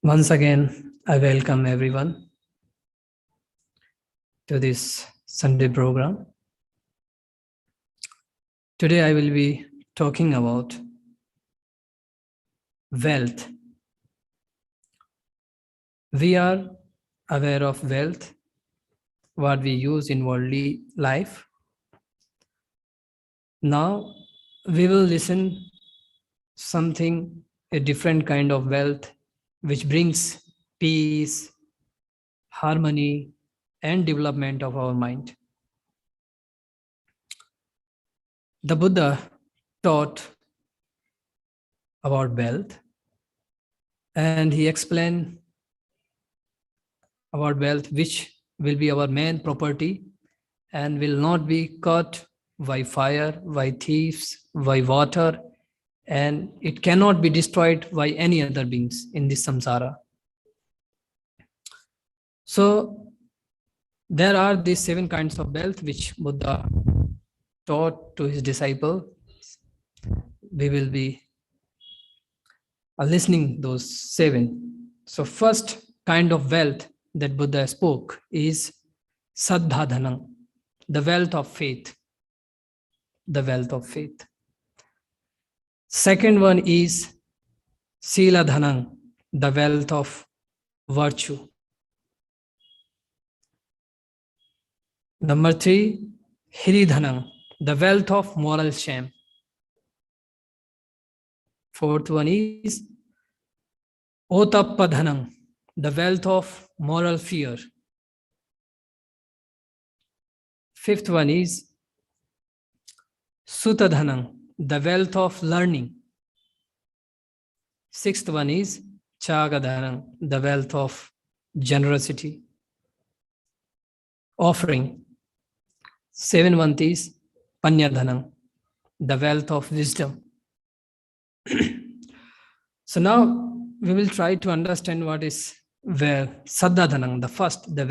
Once again, I welcome everyone to this Sunday program. Today, I will be talking about wealth. We are aware of wealth, what we use in worldly life. Now, we will listen something, a different kind of wealth, which brings peace, harmony, and development of our mind. The Buddha taught about wealth, and he explained about wealth which will be our main property and will not be caught by fire, by thieves, by water, and it cannot be destroyed by any other beings in this samsara. So there are these 7 kinds of wealth which Buddha taught to his disciple. We will be listening those 7. So first kind of wealth that Buddha spoke is Saddha Dhanam, the wealth of faith. The wealth of faith. Second one is Sila Dhanam, the wealth of virtue. Number 3, Hiri Dhanam, the wealth of moral shame. Fourth one is Otappa Dhanam, the wealth of moral fear. Fifth one is Sutta Dhanam, the wealth of learning. Sixth one is Chaga Dhanam, the wealth of generosity, offering. 7th one is Panya Dhanam, the wealth of wisdom. So now we will try to understand what is Saddha Dhanam, the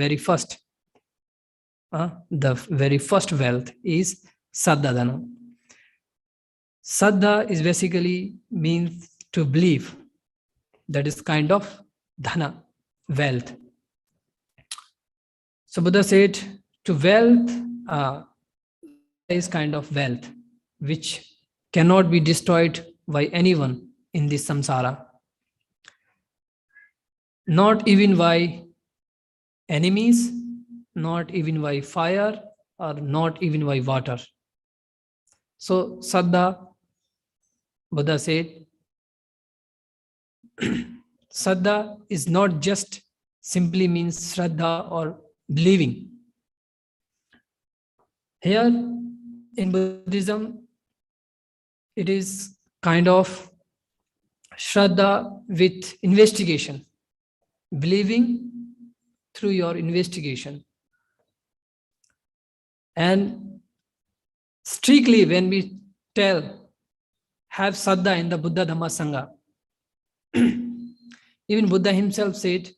very first wealth is Saddha Dhanam. Saddha is basically means to believe. That is kind of dhana, wealth. So Buddha said to wealth is kind of wealth which cannot be destroyed by anyone in this samsara. Not even by enemies, not even by fire, or not even by water. So Saddha, Buddha said, Saddha is not just simply means Shraddha or believing. Here in Buddhism, it is kind of Shraddha with investigation, believing through your investigation. And strictly when we tell, have Saddha in the Buddha Dhamma Sangha, even Buddha himself said,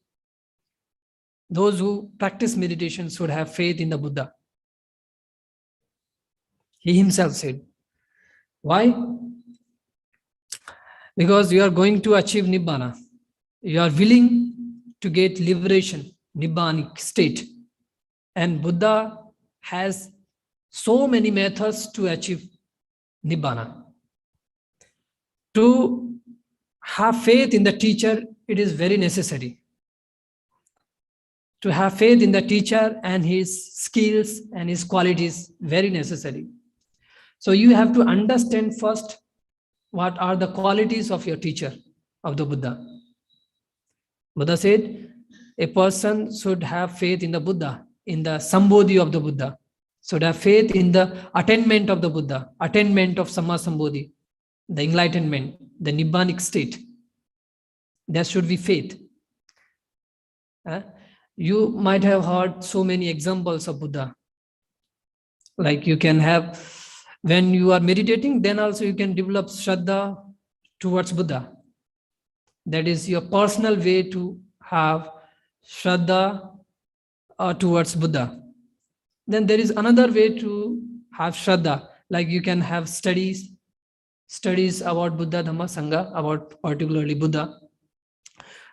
those who practice meditation should have faith in the Buddha. He himself said. Why? Because you are going to achieve Nibbana. You are willing to get liberation, Nibbanic state. And Buddha has so many methods to achieve Nibbana. To have faith in the teacher, it is very necessary. To have faith in the teacher and his skills and his qualities, very necessary. So you have to understand first what are the qualities of your teacher, of the Buddha. Buddha said, a person should have faith in the Buddha, in the Sambodhi of the Buddha, should have faith in the attainment of the Buddha, attainment of Samma Sambodhi, the enlightenment, the Nibbanic state. There should be faith. You might have heard so many examples of Buddha. Like you can have, when you are meditating, then also you can develop Shraddha towards Buddha. That is your personal way to have Shraddha towards Buddha. Then there is another way to have Shraddha, like you can have studies about Buddha Dhamma Sangha, about particularly Buddha.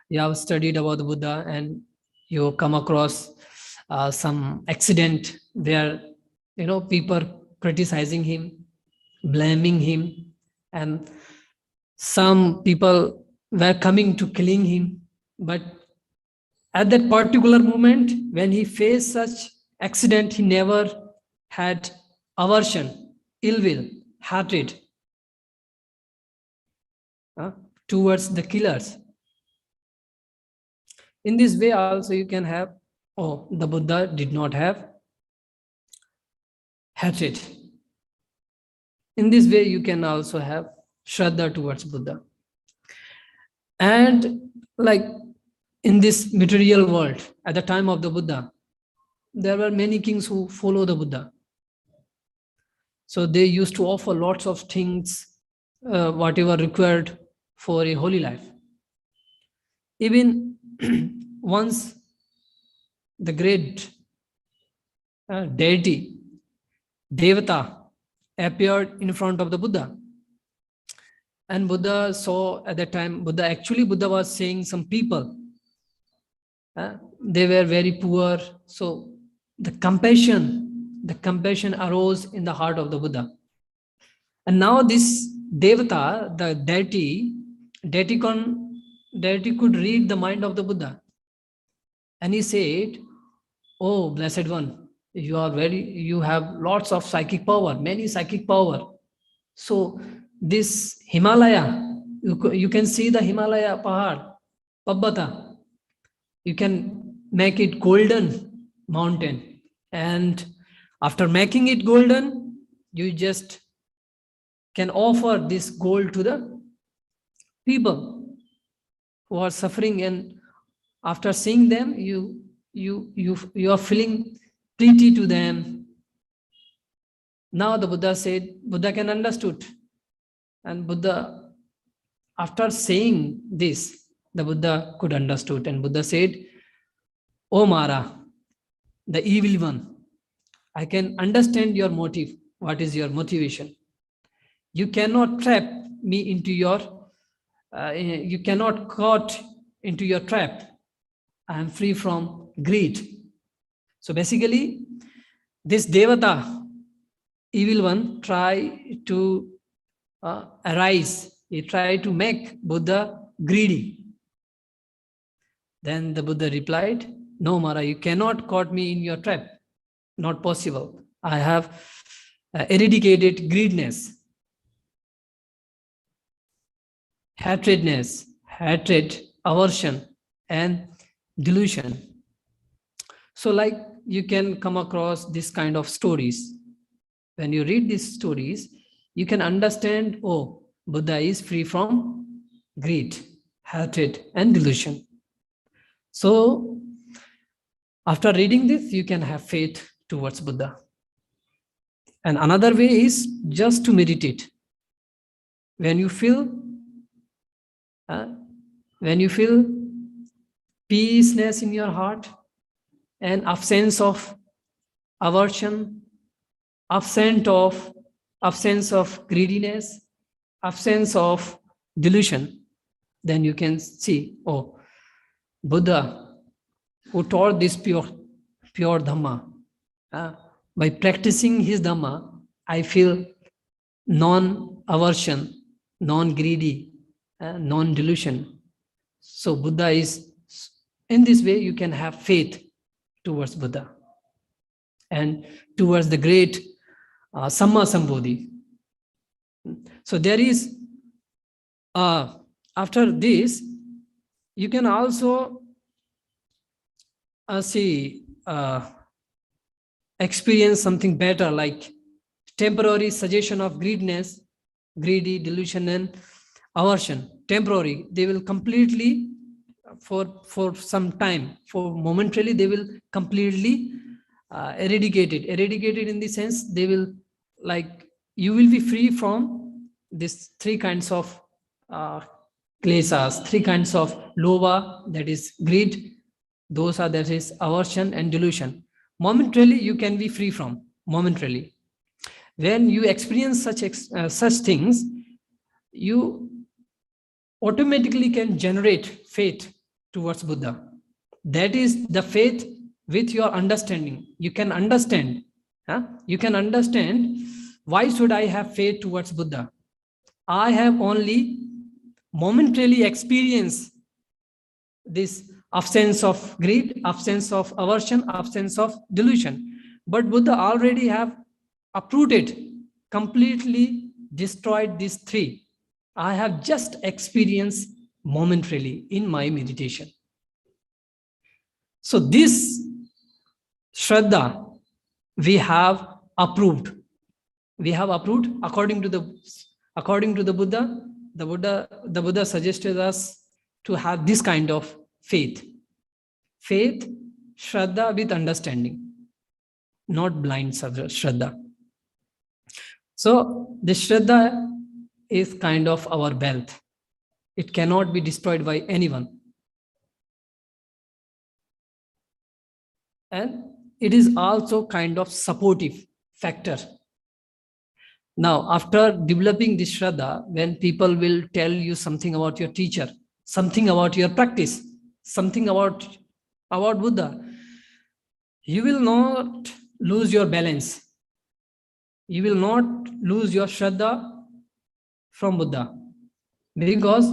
You have studied about the Buddha and you come across some accident where, people criticizing him, blaming him, and some people were coming to killing him. But at that particular moment, when he faced such accident, he never had aversion, ill will, hatred towards the killers. In this way also you can have, the Buddha did not have hatred. In this way you can also have Shraddha towards Buddha. And like in this material world, at the time of the Buddha, there were many kings who follow the Buddha. So they used to offer lots of things, whatever required for a holy life. Even once the great deity, Devata, appeared in front of the Buddha. And Buddha saw at that time, Buddha was saying some people, they were very poor. So the compassion arose in the heart of the Buddha. And now this Devata, the deity could read the mind of the Buddha. And he said, "Oh, blessed one, you have lots of psychic power, many psychic power. So this Himalaya, you can see the Himalaya Pahad, Pabbata. You can make it golden mountain. And after making it golden, you just can offer this gold to the people who are suffering. And after seeing them, you are feeling pity to them." Now the Buddha can understood. And Buddha, after saying this, the Buddha could understood. And Buddha said, "O Mara, the evil one, I can understand your motive. What is your motivation? You cannot trap me into you cannot caught into your trap. I am free from greed." So basically, this Devata, evil one, try to arise. He tried to make Buddha greedy. Then the Buddha replied, "No, Mara, you cannot caught me in your trap. Not possible. I have eradicated greediness, hatred, aversion, and delusion." So like you can come across this kind of stories. When you read these stories, you can understand, Buddha is free from greed, hatred, and delusion. So after reading this, you can have faith towards Buddha. And another way is just to meditate. When you feel peaceness in your heart and absence of aversion, absence of greediness, absence of delusion, then you can see, Buddha who taught this pure Dhamma. By practicing his Dhamma, I feel non-aversion, non-greedy, non-delusion. So Buddha is, in this way you can have faith towards Buddha and towards the great Samma Sambodhi. So there is, after this, you can also experience something better, like temporary cessation of greedy, delusion, and aversion. Temporary, they will completely, for some time, for momentarily, they will completely eradicated in the sense, they will, like, you will be free from these three kinds of klesas, three kinds of lobha, that is greed, dosa, that is aversion, and delusion. Momentarily you can be free from, momentarily. When you experience such things, you automatically can generate faith towards Buddha. That is the faith with your understanding. You can understand. You can understand, why should I have faith towards Buddha? I have only momentarily experienced this absence of greed, absence of aversion, absence of delusion. But Buddha already have uprooted, completely destroyed these three. I have just experienced momentarily in my meditation. So this Shraddha we have approved. We have approved according to the Buddha. The Buddha suggested us to have this kind of faith. Faith, Shraddha with understanding, not blind Shraddha. So the Shraddha is kind of our wealth. It cannot be destroyed by anyone. And it is also kind of supportive factor. Now, after developing this Shraddha, when people will tell you something about your teacher, something about your practice, something about Buddha, you will not lose your balance. You will not lose your Shraddha from Buddha, because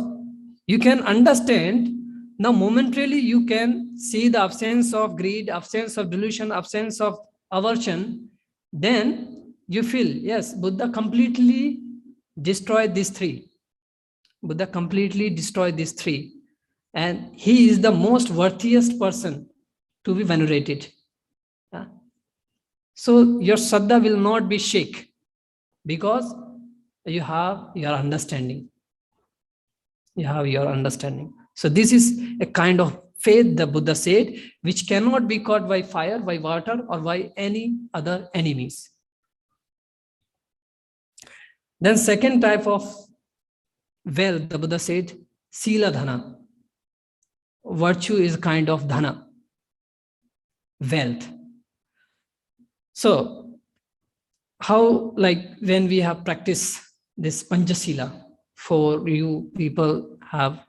you can understand. Now, momentarily, you can see the absence of greed, absence of delusion, absence of aversion. Then you feel, yes, Buddha completely destroyed these three. Buddha completely destroyed these three. And he is the most worthiest person to be venerated. So your Shraddha will not be shaken, because you have your understanding. You have your understanding. So this is a kind of faith, the Buddha said, which cannot be caught by fire, by water, or by any other enemies. Then second type of wealth, the Buddha said, Sila Dhana. Virtue is kind of dhana, wealth. So how, like when we have practiced this Panchasila, for you people have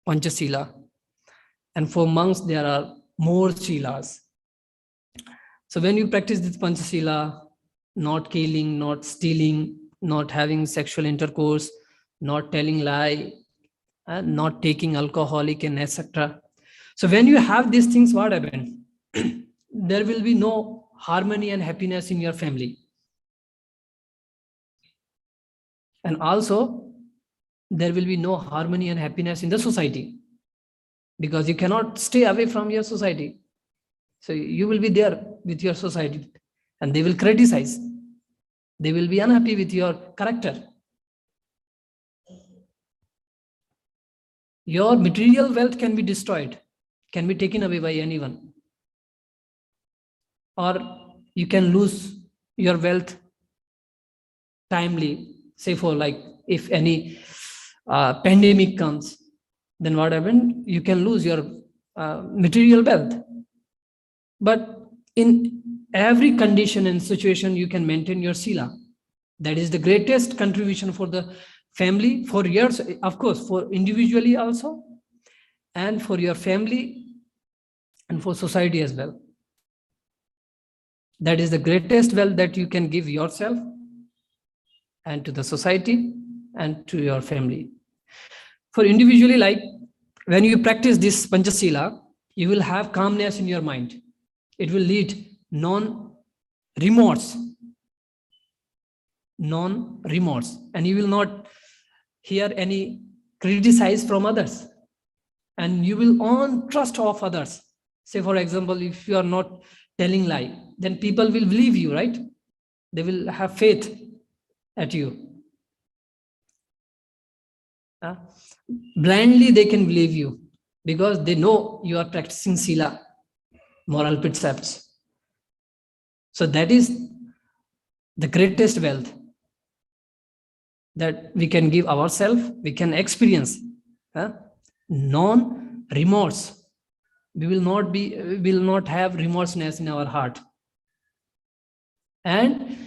Panchasila, and for monks there are more Silas. So when you practice this Panchasila, not killing, not stealing, not having sexual intercourse, not telling lie, not taking alcoholic and etc. So when you have these things, what happens? There will be no harmony and happiness in your family. And also, there will be no harmony and happiness in the society, because you cannot stay away from your society. So you will be there with your society, and they will criticize. They will be unhappy with your character. Your material wealth can be destroyed, can be taken away by anyone. Or you can lose your wealth timely. Say for like, if any pandemic comes, then what happens? You can lose your material wealth. But in every condition and situation, you can maintain your sila. That is the greatest contribution for the family, for yours, of course, for individually also, and for your family, and for society as well. That is the greatest wealth that you can give yourself, and to the society, and to your family. For individually, like when you practice this Panchasila, you will have calmness in your mind. It will lead non-remorse, and you will not hear any criticize from others, and you will earn trust of others. Say for example, if you are not telling lie, then people will believe you, right? They will have faith at you. Blindly they can believe you, because they know you are practicing sila, moral precepts. So that is the greatest wealth that we can give ourselves. We can experience non-remorse. We will not have remorseness in our heart, and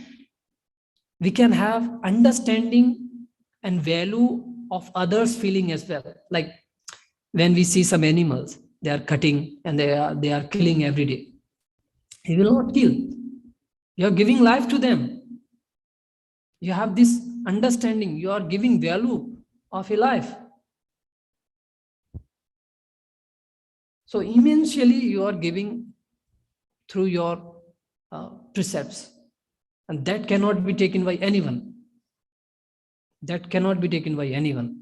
we can have understanding and value of others' feeling as well. Like when we see some animals, they are cutting and they are killing every day. He will not kill. You are giving life to them. You have this understanding. You are giving value of a life. So immensely you are giving through your precepts, and that cannot be taken by anyone. That cannot be taken by anyone.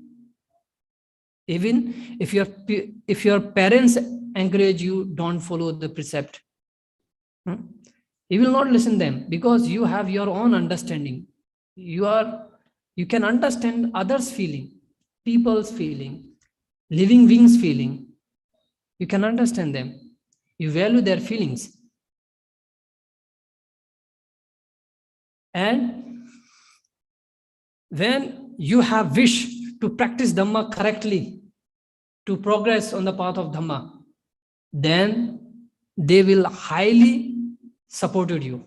Even if your parents encourage you, don't follow the precept. You will not listen them, because you have your own understanding. You can understand others' feeling, people's feeling, living beings' feeling. You can understand them. You value their feelings. And when you have wish to practice Dhamma correctly, to progress on the path of Dhamma, then they will highly supported you.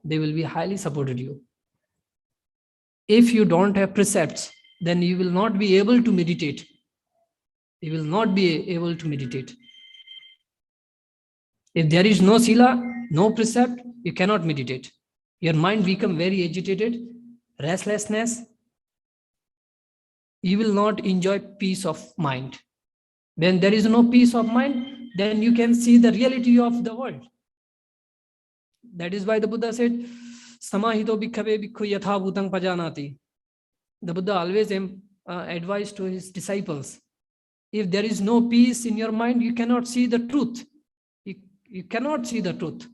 They will be highly supported you. If you don't have precepts, then you will not be able to meditate. You will not be able to meditate. If there is no sila, no precept, you cannot meditate. Your mind become very agitated, restlessness. You will not enjoy peace of mind. When there is no peace of mind, then you can see the reality of the world. That is why the Buddha said, Samahito bhikkhave bhikkhu yatha bhutang pajanati. The Buddha always advised to his disciples, if there is no peace in your mind, you cannot see the truth. You cannot see the truth.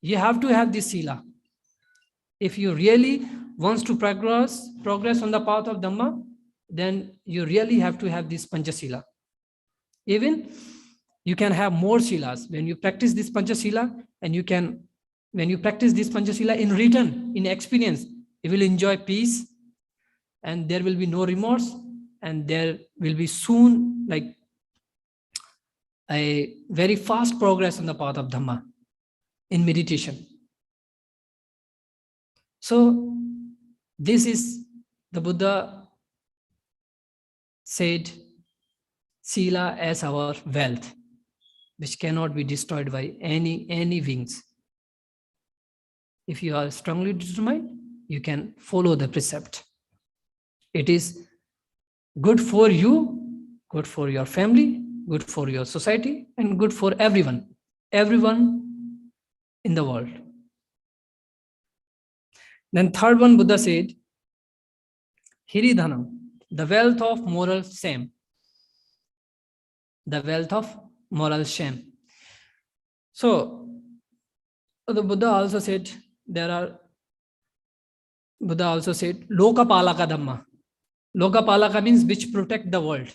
You have to have this sila. If you really want to progress on the path of Dhamma, then you really have to have this Panchasila. Even you can have more silas when you practice this Panchasila, and when you practice this Panchasila in return, in experience, you will enjoy peace, and there will be no remorse, and there will be soon like a very fast progress on the path of Dhamma in meditation. So this is the Buddha said, sila as our wealth, which cannot be destroyed by any wings. If you are strongly determined, you can follow the precept. It is good for you, good for your family, good for your society, and good for everyone in the world. Then third one, Buddha said, Hiridhanam, the wealth of moral shame. The wealth of moral shame. So the Buddha also said, Lokapalaka Dhamma. Lokapalaka means which protect the world.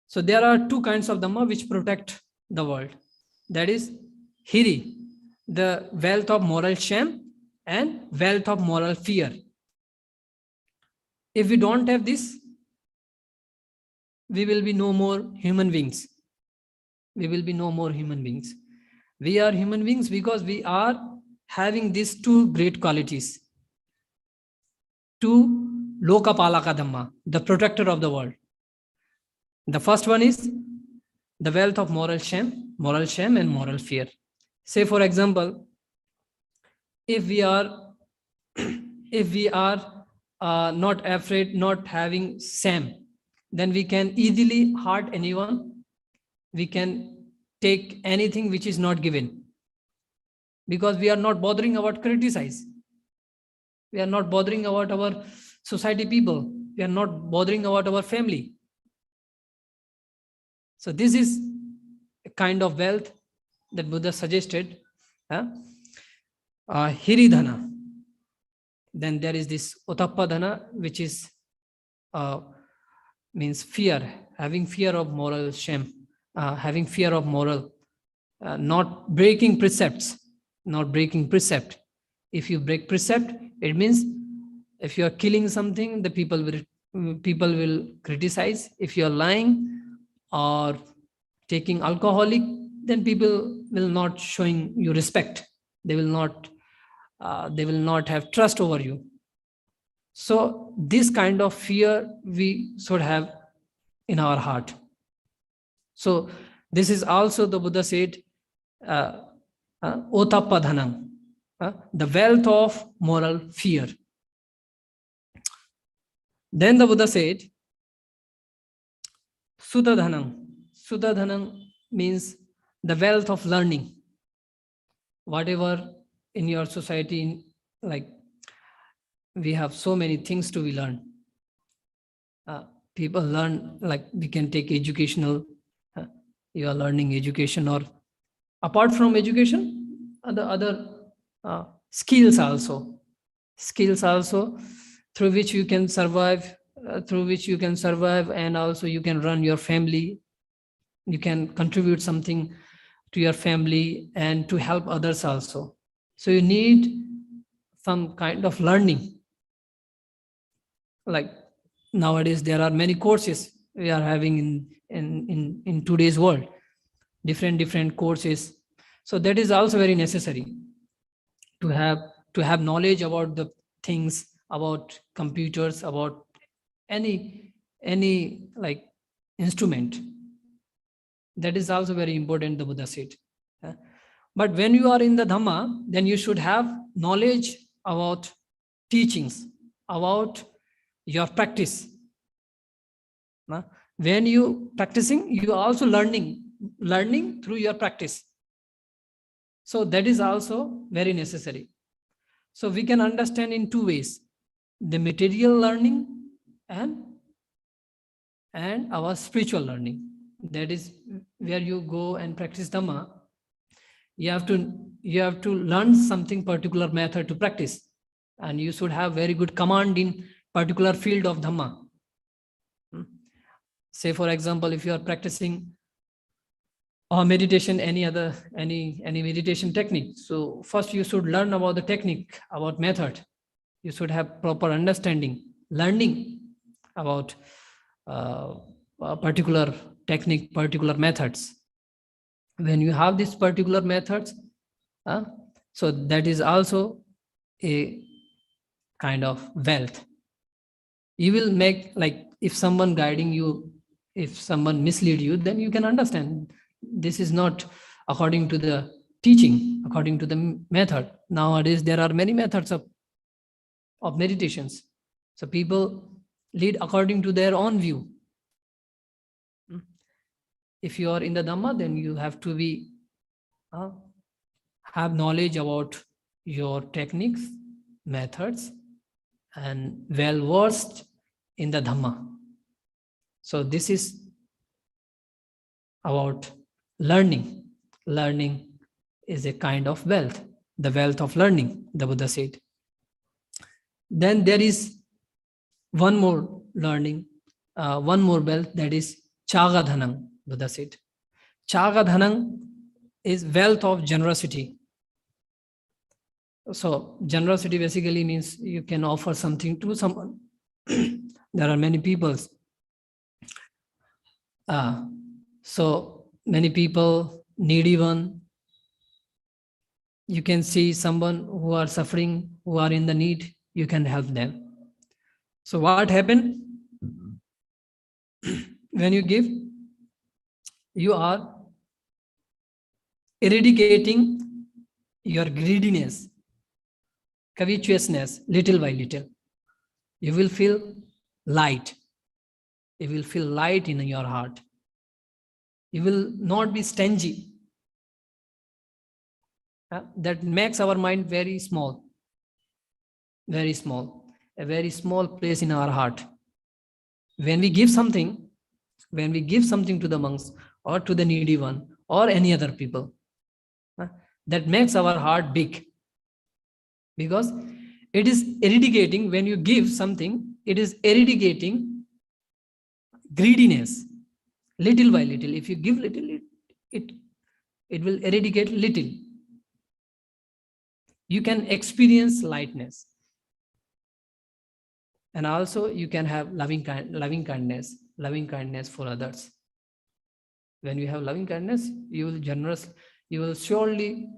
So there are two kinds of Dhamma which protect the world. That is Hiri, the wealth of moral shame, and wealth of moral fear. If we don't have this, we will be no more human beings. We will be no more human beings. We are human beings because we are having these two great qualities. Two Lokapalaka Dhamma, the protector of the world. The first one is the wealth of moral shame and moral fear. Say, for example, if we are not afraid, not having shame, then we can easily hurt anyone. We can take anything which is not given, because we are not bothering about criticize. We are not bothering about our society people. We are not bothering about our family. So this is a kind of wealth that Buddha suggested. Hiridhana. Then there is this Utappadhana, which is means fear, having fear of moral shame, having fear of moral, not breaking precepts, not breaking precept. If you break precept, it means if you are killing something, the people will criticize. If you are lying or taking alcoholic, then people will not showing you respect. They will not have trust over you. So this kind of fear we should have in our heart. So this is also, the Buddha said, otappadhanam, the wealth of moral fear. Then the Buddha said, sudadhanam. Sudadhanam means the wealth of learning. Whatever in your society, like we have so many things to be learned. People learn, like we can take educational, you are learning education, or apart from education, other skills also through which you can survive, and also you can run your family, you can contribute something to your family and to help others also. So you need some kind of learning. Like nowadays there are many courses we are having in today's world, different courses. So that is also very necessary to have knowledge about the things, about computers, about any like instrument. That is also very important, the Buddha said. But when you are in the Dhamma, then you should have knowledge about teachings, about your practice. When you practicing, you are also learning through your practice. So that is also very necessary. So we can understand in two ways: the material learning and our spiritual learning. That is where you go and practice Dhamma. You have to learn something particular method to practice, and you should have very good command in particular field of Dhamma. Say for example, if you are practicing or meditation, any meditation technique, so first you should learn about the technique, about method. You should have proper understanding, learning about a particular technique, particular methods. When you have these particular methods, so that is also a kind of wealth. You will make, like, if someone guiding you, if someone mislead you, then you can understand this is not according to the teaching, according to the method. Nowadays there are many methods of meditations. So people lead according to their own view. If you are in the Dhamma, then you have to be have knowledge about your techniques, methods, and well versed in the Dhamma. So this is about learning. Learning is a kind of wealth, the wealth of learning, the Buddha said. Then there is one more learning, one more wealth, that is chagadhanam, Buddha said. Chagadhanam is wealth of generosity. So generosity basically means you can offer something to someone. There are many people. So many people, needy one. You can see someone who are suffering, who are in the need, you can help them. So what happened? When you give, you are eradicating your greediness, covetousness, little by little. You will feel light. You will feel light in your heart. You will not be stingy. That makes our mind very small, a very small place in our heart. When we give something to the monks or to the needy one or any other people, that makes our heart big, because it is eradicating. When you give something, it is eradicating greediness little by little. If you give little, it will eradicate little. You can experience lightness, and also you can have loving kindness for others. When you have loving kindness, you will surely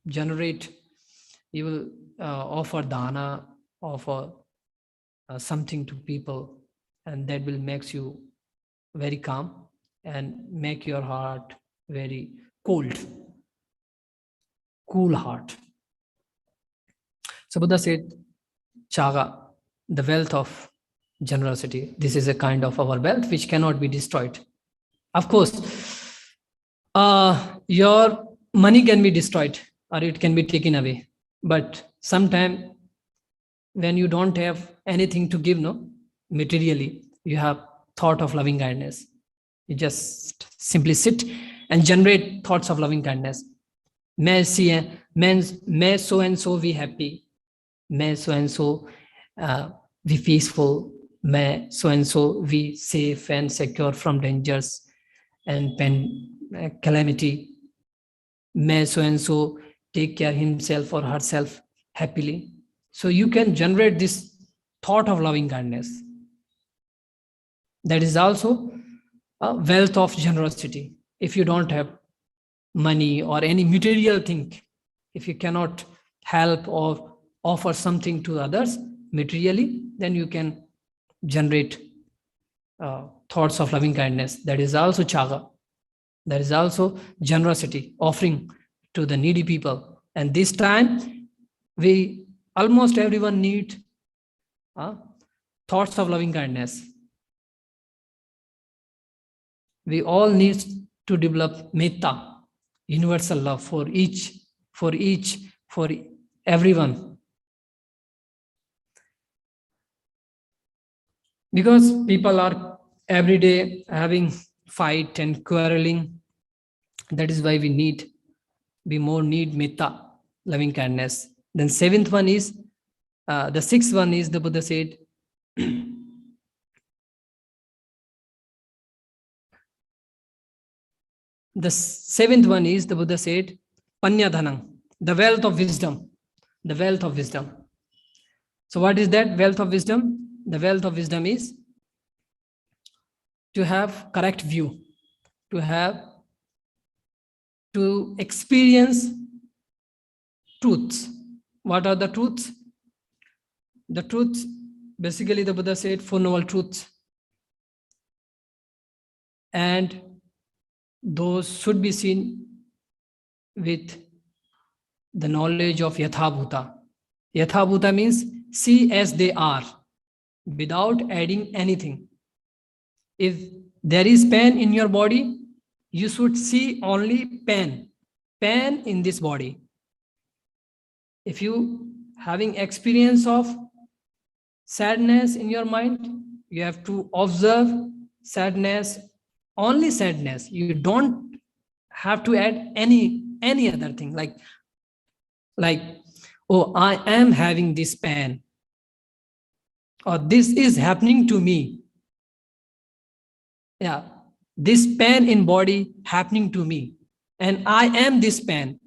generate, you will offer dana, offer something to people, and that will makes you very calm and make your heart very cold, cool heart. So Buddha said, Chaga, the wealth of generosity. This is a kind of our wealth which cannot be destroyed. Of course, your money can be destroyed or it can be taken away. But sometime when you don't have anything to give, no, materially, you have thought of loving kindness. You just simply sit and generate thoughts of loving kindness. May so and so be happy. May so and so be peaceful. May so and so be safe and secure from dangers and calamity. May so and so take care himself or herself happily. So you can generate this thought of loving kindness. That is also a wealth of generosity. If you don't have money or any material thing, if you cannot help or offer something to others materially, then you can generate thoughts of loving kindness. That is also chaga. That is also generosity, offering to the needy people. And this time, we almost everyone need thoughts of loving kindness. We all need to develop metta, universal love for everyone. Because people are every day having fight and quarreling. That is why we need metta, loving kindness. Then seventh one is, the sixth one is, the Buddha said, the seventh one is, the Buddha said, Panyadhanam, the wealth of wisdom. The wealth of wisdom. So what is that wealth of wisdom? The wealth of wisdom is to have correct view, to experience truths. What are the truths? The truths, basically the Buddha said, Four Noble Truths. And those should be seen with the knowledge of Yathabhuta. Yathabhuta means see as they are, without adding anything. If there is pain in your body, you should see only pain in this body. If you having experience of sadness in your mind, you have to observe sadness, only sadness. You don't have to add any other thing like, oh, I am having this pain, or this is happening to me. Yeah, this pain in body happening to me, and I am this pain.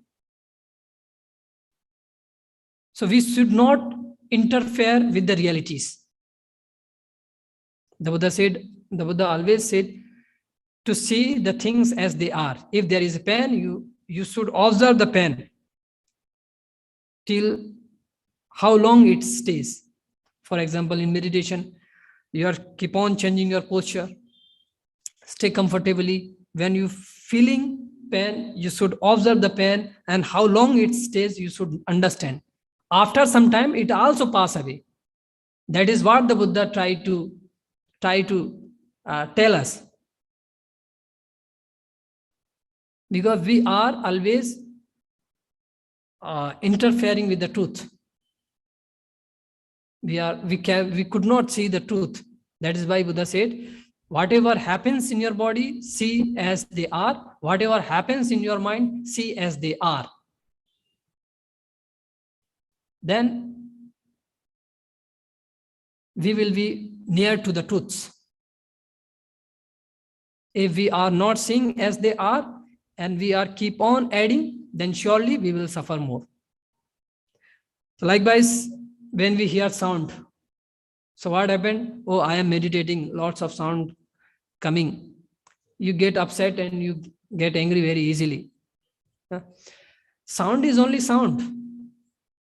So we should not interfere with the realities. The Buddha always said to see the things as they are. If there is a pain, you should observe the pain till how long it stays. For example, in meditation, you keep on changing your posture. Stay comfortably. When you feeling pain, you should observe the pain, and how long it stays, you should understand. After some time, it also pass away. That is what the Buddha try to tell us. Because we are always interfering with the truth. We could not see the truth. That is why Buddha said, whatever happens in your body, see as they are. Whatever happens in your mind, see as they are. Then we will be near to the truths. If we are not seeing as they are, and we are keep on adding, then surely we will suffer more. So likewise, when we hear sound, so what happened? Oh, I am meditating, lots of sound coming. You get upset and you get angry very easily. Sound is only sound.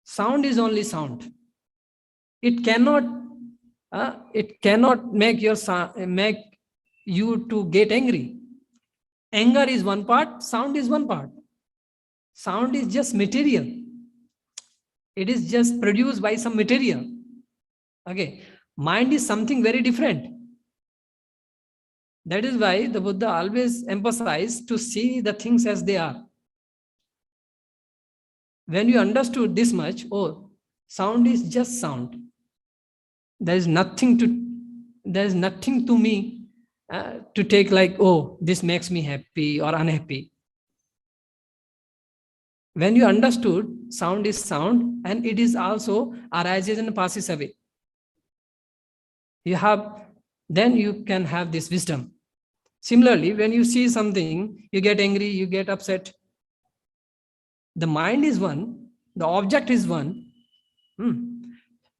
Sound is only sound. It cannot make you to get angry. Anger is one part, sound is one part. Sound is just material. It is just produced by some material. Okay, mind is something very different. That is why the Buddha always emphasized to see the things as they are. When you understood this much, oh, sound is just sound. There is nothing to me to take like, oh, this makes me happy or unhappy. When you understood sound is sound and it is also arises and passes away, then you can have this wisdom. Similarly, when you see something, you get angry, you get upset. The mind is one, the object is one.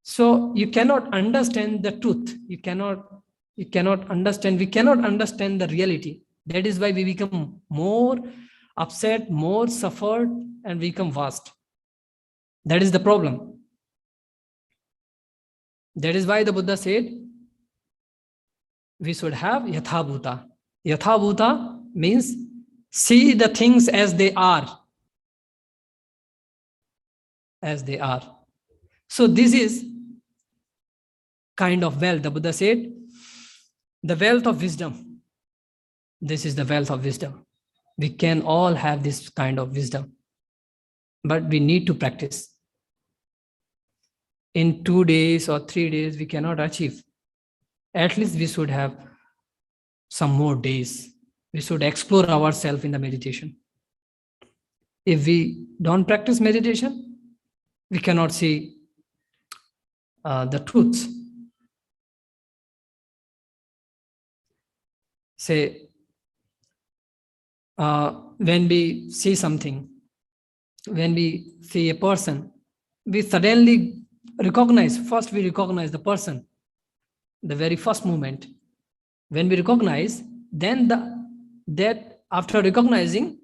So you cannot understand the truth. We cannot understand the reality. That is why we become more upset, more suffered, and we become vast. That is the problem. That is why the Buddha said we should have yatha bhuta. Yatha bhuta means see the things as they are. As they are. So this is kind of wealth. The Buddha said, the wealth of wisdom. This is the wealth of wisdom. We can all have this kind of wisdom, but we need to practice. In 2 days or 3 days, we cannot achieve. At least we should have some more days. We should explore ourselves in the meditation. If we don't practice meditation, we cannot see the truths. Say, when we see something, when we see a person, we suddenly recognize the person, the very first moment. When we recognize, then that after recognizing,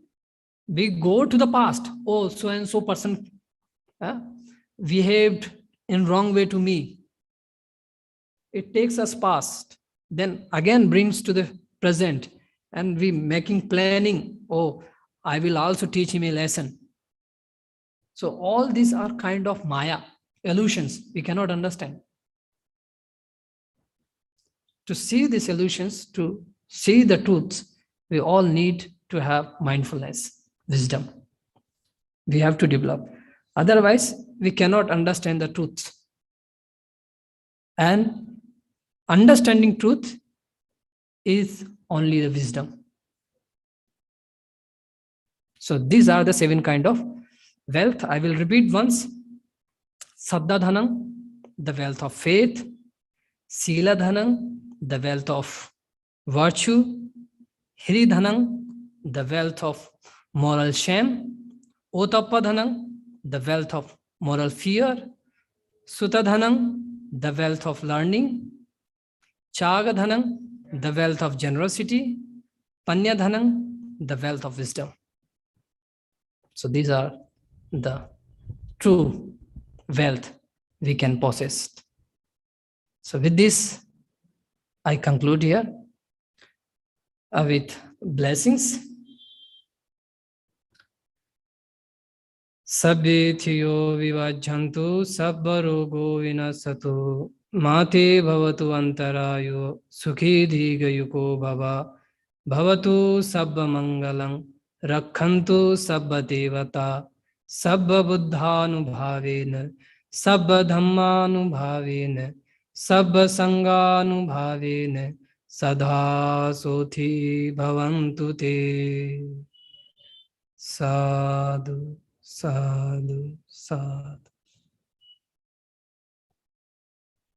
we go to the past. Oh, so and so person behaved in wrong way to me. It takes us past, then again brings to the present, and we making planning. Oh, I will also teach him a lesson. So all these are kind of maya, illusions we cannot understand. To see these illusions, to see the truths, we all need to have mindfulness, wisdom. We have to develop. Otherwise, we cannot understand the truths. And understanding truth is only the wisdom. So these are the 7 kind of wealth. I will repeat once. Saddha dhanam, the wealth of faith. Sila dhanam, the wealth of virtue. Hri dhanam, the wealth of moral shame. Otappa dhanam, the wealth of moral fear. Sutta dhanam, the wealth of learning. Chaga dhanam, the wealth of generosity. Panya dhanam, the wealth of wisdom. So these are the true wealth we can possess. So with this, I conclude here with blessings. Sabbe thiyo vivajjantu sabba rogo vinasatu mate bhavatu antarayo sukhi dhigayuko bhava bhavatu sabba mangalam rakhantu sabba devata sabba buddhanubhavena sabba dhammanubhavena sabba sanganubhavena sadha sothi bhavantu te. Sadhu, sadhu, sadhu.